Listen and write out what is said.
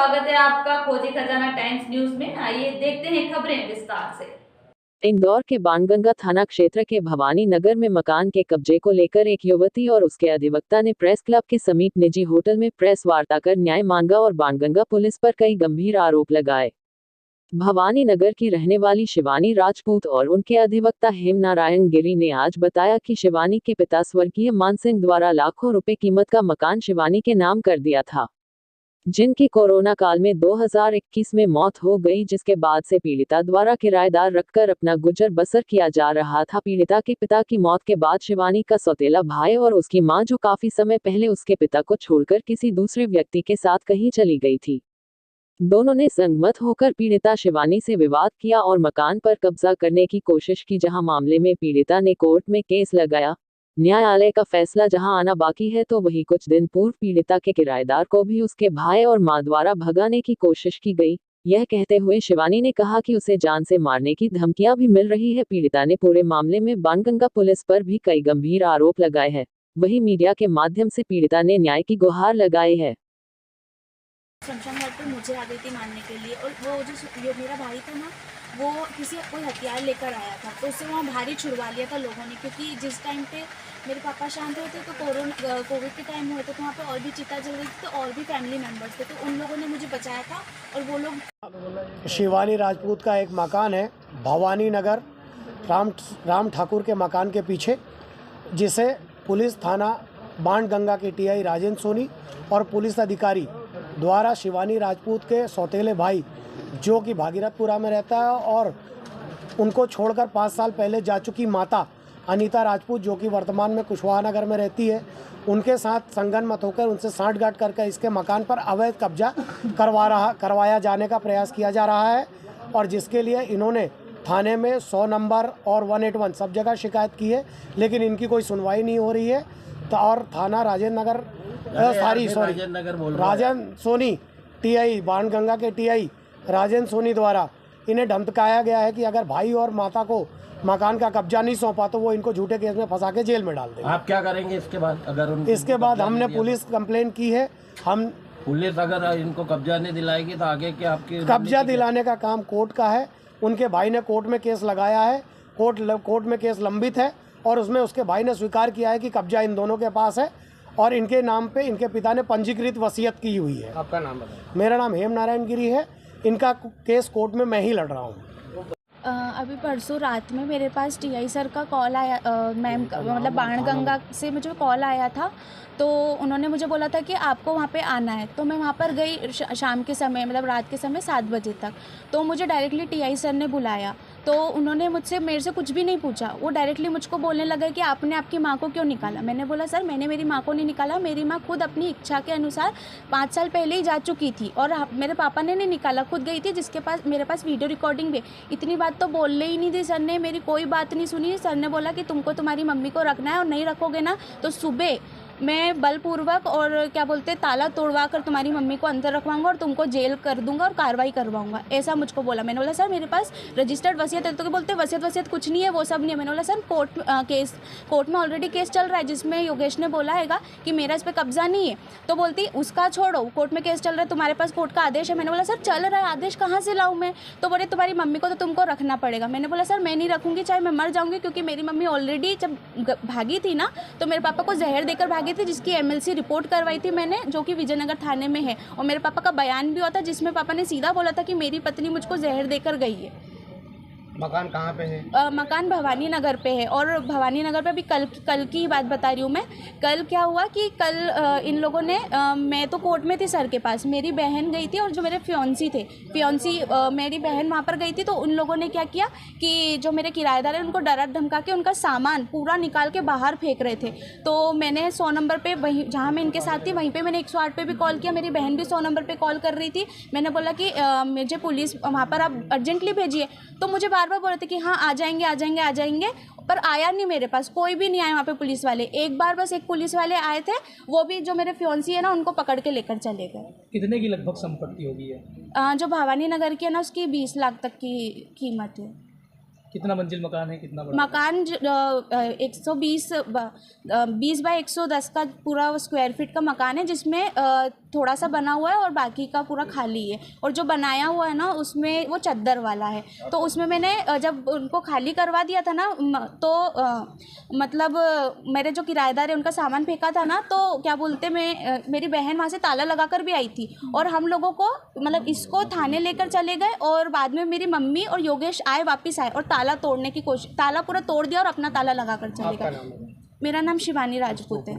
स्वागत है आपका खोजी खजाना टाइम्स न्यूज में। आइए देखते हैं खबरें विस्तार से। इंदौर के बाणगंगा थाना क्षेत्र के भवानी नगर में मकान के कब्जे को लेकर एक युवती और उसके अधिवक्ता ने प्रेस क्लब के समीप निजी होटल में प्रेस वार्ता कर न्याय मांगा और बाणगंगा पुलिस पर कई गंभीर आरोप लगाए। भवानी नगर की रहने वाली शिवानी राजपूत और उनके अधिवक्ता हेमनारायण गिरी ने आज बताया कि शिवानी के पिता स्वर्गीय मान सिंह द्वारा लाखों रुपए कीमत का मकान शिवानी के नाम कर दिया था, जिनकी कोरोना काल में 2021 में मौत हो गई, जिसके बाद से पीड़िता द्वारा किराएदार रखकर अपना गुजर बसर किया जा रहा था। पीड़िता के पिता की मौत के बाद शिवानी का सौतेला भाई और उसकी मां, जो काफी समय पहले उसके पिता को छोड़कर किसी दूसरे व्यक्ति के साथ कहीं चली गई थी, दोनों ने संगमत होकर पीड़िता शिवानी से विवाद किया और मकान पर कब्जा करने की कोशिश की। जहां मामले में पीड़िता ने कोर्ट में केस लगाया, न्यायालय का फैसला जहां आना बाकी है, तो वही कुछ दिन पूर्व पीड़िता के किराएदार को भी उसके भाई और मां द्वारा भगाने की कोशिश की गई। यह कहते हुए शिवानी ने कहा कि उसे जान से मारने की धमकियां भी मिल रही है। पीड़िता ने पूरे मामले में बाणगंगा पुलिस पर भी कई गंभीर आरोप लगाए हैं। वहीं मीडिया के माध्यम से पीड़िता ने न्याय की गुहार लगाई है। शमशान घाट पे मुझे आ गई थी मारने के लिए, और वो जो मेरा भाई था ना, वो कोई हथियार लेकर आया था, तो उससे वहाँ भारी छुड़वा लिया था लोगों ने। क्योंकि जिस टाइम पे मेरे पापा शांत हुए थे, तो कोविड के टाइम हुए थे, तो वहाँ पे और भी चिता जल रही थी, तो और भी फैमिली मेम्बर्स थे, तो उन लोगों ने मुझे बचाया था। और वो लोग शिवानी राजपूत का एक मकान है भवानी नगर राम ठाकुर के मकान के पीछे, जिसे पुलिस थाना बाणगंगा के टीआई राजेंद्र सोनी और पुलिस अधिकारी द्वारा शिवानी राजपूत के सौतेले भाई, जो कि भागीरथपुरा में रहता है, और उनको छोड़कर 5 साल पहले जा चुकी माता अनीता राजपूत, जो कि वर्तमान में कुशवाहा नगर में रहती है, उनके साथ संगनमत होकर उनसे सांठगांठ करके इसके मकान पर अवैध कब्जा करवाया जाने का प्रयास किया जा रहा है। और जिसके लिए इन्होंने थाने में 100 नंबर और 181 सब जगह शिकायत की है, लेकिन इनकी कोई सुनवाई नहीं हो रही है। तो और थाना राजेंद्र सोनी टीआई बाणगंगा के टीआई राजेंद्र सोनी द्वारा इन्हें धमकाया गया है कि अगर भाई और माता को मकान का कब्जा नहीं सौंपा तो वो इनको झूठे केस में फंसा के जेल में डाल देंगे। आप क्या करेंगे इसके बाद? इसके बाद हमने पुलिस कंप्लेन की है। पुलिस अगर इनको कब्जा नहीं दिलाएगी तो आगे क्या आपकी? कब्जा दिलाने का काम कोर्ट का है। उनके भाई ने कोर्ट में केस लगाया है, कोर्ट में केस लंबित है, और उसमें उसके भाई ने स्वीकार किया है कि कब्जा इन दोनों के पास है, और इनके नाम पे इनके पिता ने पंजीकृत वसीयत की हुई है। आपका नाम बताएं। मेरा नाम हेमनारायण गिरी है। इनका केस कोर्ट में मैं ही लड़ रहा हूँ। अभी परसों रात में मेरे पास टीआई सर का कॉल आया, मैम मतलब बाणगंगा से मुझे कॉल आया था। तो उन्होंने मुझे बोला था कि आपको वहाँ पे आना है। तो मैं वहाँ पर गई शाम के समय, मतलब रात के समय 7 बजे तक। तो मुझे डायरेक्टली टीआई सर ने बुलाया, तो उन्होंने मेरे से कुछ भी नहीं पूछा। वो डायरेक्टली मुझको बोलने लगा कि आपने आपकी माँ को क्यों निकाला। मैंने बोला सर, मैंने मेरी माँ को नहीं निकाला, मेरी माँ खुद अपनी इच्छा के अनुसार 5 साल पहले ही जा चुकी थी, और मेरे पापा ने नहीं निकाला, खुद गई थी, जिसके पास मेरे पास वीडियो रिकॉर्डिंग भी। इतनी बात तो बोलने ही नहीं दी सर ने, मेरी कोई बात नहीं सुनी। सर ने बोला कि तुमको तुम्हारी मम्मी को रखना है, और नहीं रखोगे ना तो सुबह मैं बलपूर्वक और क्या बोलते ताला तोड़वा कर तुम्हारी मम्मी को अंदर रखवाऊंगा और तुमको जेल कर दूंगा और कार्रवाई करवाऊंगा, ऐसा मुझको बोला। मैंने बोला सर मेरे पास रजिस्टर्ड वसीयत है। तो बोलते वसीयत कुछ नहीं है, वो सब नहीं है। मैंने बोला सर कोर्ट में ऑलरेडी केस चल रहा है, जिसमें योगेश ने बोला हैगा कि मेरा इस पर कब्जा नहीं है। तो बोलती उसका छोड़ो, कोर्ट में केस चल रहा है, तुम्हारे पास कोर्ट का आदेश है। मैंने बोला सर चल रहा है, आदेश कहाँ से लाऊँ मैं? तो बोले तुम्हारी मम्मी को तो तुमको रखना पड़ेगा। मैंने बोला सर मैं नहीं रखूँगी, चाहे मैं मर जाऊँगी, क्योंकि मेरी मम्मी ऑलरेडी जब भागी थी ना, तो मेरे पापा को जहर देकर भागी थी, जिसकी MLC रिपोर्ट करवाई थी मैंने, जो कि विजयनगर थाने में है। और मेरे पापा का बयान भी होता, जिसमें पापा ने सीधा बोला था कि मेरी पत्नी मुझको जहर देकर गई है। मकान कहाँ पे है? मकान भवानी नगर पे है। और भवानी नगर पे भी कल की ही बात बता रही हूँ मैं। कल क्या हुआ कि कल इन लोगों ने मैं तो कोर्ट में थी सर के पास, मेरी बहन गई थी, और जो मेरे फियोंसी मेरी बहन वहाँ पर गई थी। तो उन लोगों ने क्या किया कि जो मेरे किराएदार हैं उनको डरा धमका के उनका सामान पूरा निकाल के बाहर फेंक रहे थे। तो मैंने 100 नंबर पर, वहीं जहाँ मैं इनके साथ थी वहीं पर मैंने 108 पे भी कॉल किया। मेरी बहन भी 100 नंबर पर कॉल कर रही थी। मैंने बोला कि मुझे पुलिस वहाँ पर आप अर्जेंटली भेजिए। तो मुझे बार बार बोल रहे थे कि हाँ आ जाएंगे, पर आया नहीं, मेरे पास कोई भी नहीं आया वहाँ पे पुलिस वाले। एक बार बस एक पुलिस वाले आए थे, वो भी जो मेरे फियोंसी है ना, उनको पकड़ के लेकर चले गए। कितने की लगभग संपत्ति होगी है? जो भवानी नगर की है ना, उसकी 20 लाख तक की कीमत है। कितना मंजिल मकान है, कितना बड़ा? मकान 120 20 बाय 110 का पूरा स्क्वायर फीट का मकान है, जिसमें थोड़ा सा बना हुआ है और बाकी का पूरा खाली है। और जो बनाया हुआ है ना, उसमें वो चद्दर वाला है। तो उसमें मैंने जब उनको खाली करवा दिया था ना, तो मतलब मेरे जो किराएदार है उनका सामान फेंका था ना, तो क्या बोलते मेरी बहन वहाँ से ताला लगा कर भी आई थी और हम लोगों को मतलब इसको थाने लेकर चले गए। और बाद में मेरी मम्मी और योगेश आए, वापस आए और ताला तोड़ने की कोशिश, ताला पूरा तोड़ दिया और अपना ताला लगा कर चले गए। मेरा नाम शिवानी राजपूत है।